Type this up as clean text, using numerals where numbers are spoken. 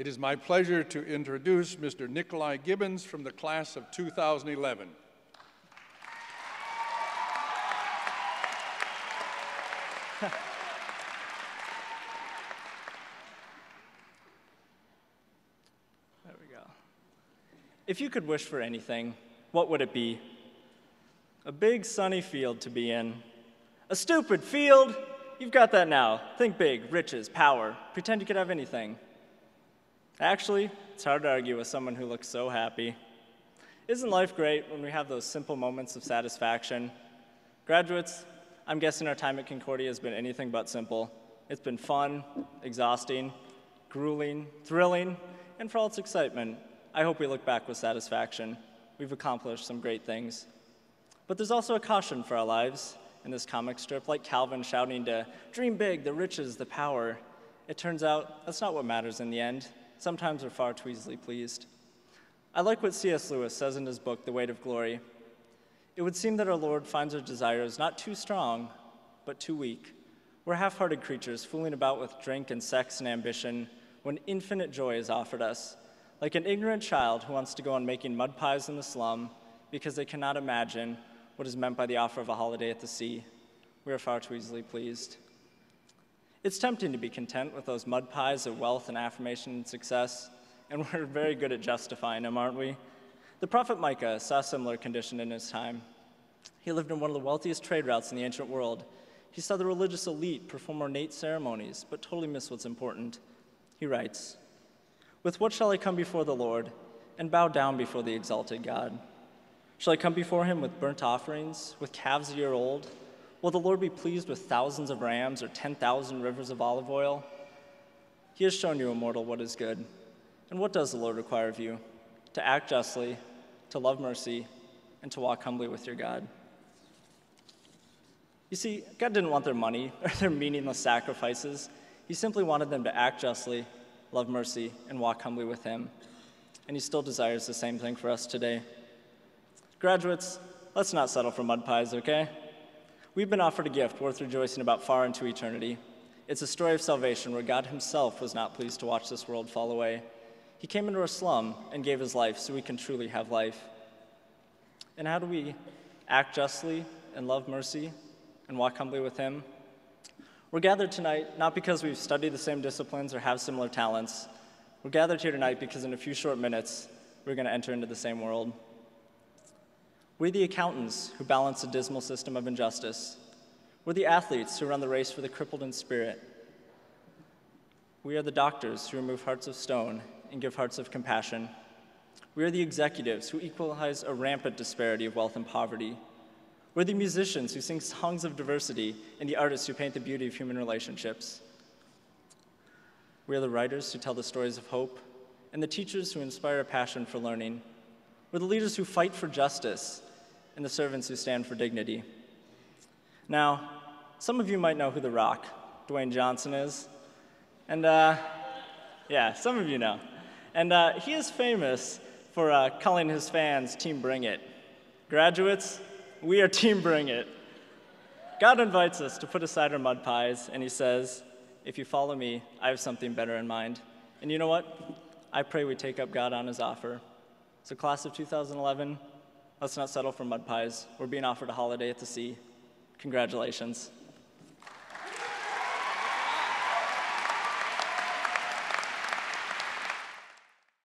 It is my pleasure to introduce Mr. Nikolai Gibbons from the class of 2011. There we go. If you could wish for anything, what would it be? A big sunny field to be in. A stupid field? You've got that now. Think big, riches, power. Pretend you could have anything. Actually, it's hard to argue with someone who looks so happy. Isn't life great when we have those simple moments of satisfaction? Graduates, I'm guessing our time at Concordia has been anything but simple. It's been fun, exhausting, grueling, thrilling, and for all its excitement, I hope we look back with satisfaction. We've accomplished some great things. But there's also a caution for our lives in this comic strip, like Calvin shouting to dream big, the riches, the power. It turns out that's not what matters in the end. Sometimes we're far too easily pleased. I like what C.S. Lewis says in his book, The Weight of Glory. It would seem that our Lord finds our desires not too strong, but too weak. We're half-hearted creatures fooling about with drink and sex and ambition when infinite joy is offered us, like an ignorant child who wants to go on making mud pies in the slum because they cannot imagine what is meant by the offer of a holiday at the sea. We are far too easily pleased. It's tempting to be content with those mud pies of wealth and affirmation and success, and we're very good at justifying them, aren't we? The prophet Micah saw a similar condition in his time. He lived in one of the wealthiest trade routes in the ancient world. He saw the religious elite perform ornate ceremonies, but totally miss what's important. He writes, "With what shall I come before the Lord and bow down before the exalted God? Shall I come before him with burnt offerings, with calves a year old? Will the Lord be pleased with thousands of rams or 10,000 rivers of olive oil? He has shown you, immortal, what is good. And what does the Lord require of you? To act justly, to love mercy, and to walk humbly with your God." You see, God didn't want their money or their meaningless sacrifices. He simply wanted them to act justly, love mercy, and walk humbly with him. And he still desires the same thing for us today. Graduates, let's not settle for mud pies, okay? We've been offered a gift worth rejoicing about far into eternity. It's a story of salvation where God himself was not pleased to watch this world fall away. He came into our slum and gave his life so we can truly have life. And how do we act justly and love mercy and walk humbly with him? We're gathered tonight not because we've studied the same disciplines or have similar talents. We're gathered here tonight because in a few short minutes, we're going to enter into the same world. We're the accountants who balance a dismal system of injustice. We're the athletes who run the race for the crippled in spirit. We are the doctors who remove hearts of stone and give hearts of compassion. We are the executives who equalize a rampant disparity of wealth and poverty. We're the musicians who sing songs of diversity and the artists who paint the beauty of human relationships. We are the writers who tell the stories of hope and the teachers who inspire a passion for learning. We're the leaders who fight for justice and the servants who stand for dignity. Now, some of you might know who The Rock, Dwayne Johnson, is. And yeah, some of you know. And he is famous for calling his fans Team Bring It. Graduates, we are Team Bring It. God invites us to put aside our mud pies, and he says, if you follow me, I have something better in mind. And you know what? I pray we take up God on his offer. So class of 2011, let's not settle for mud pies. We're being offered a holiday at the sea. Congratulations.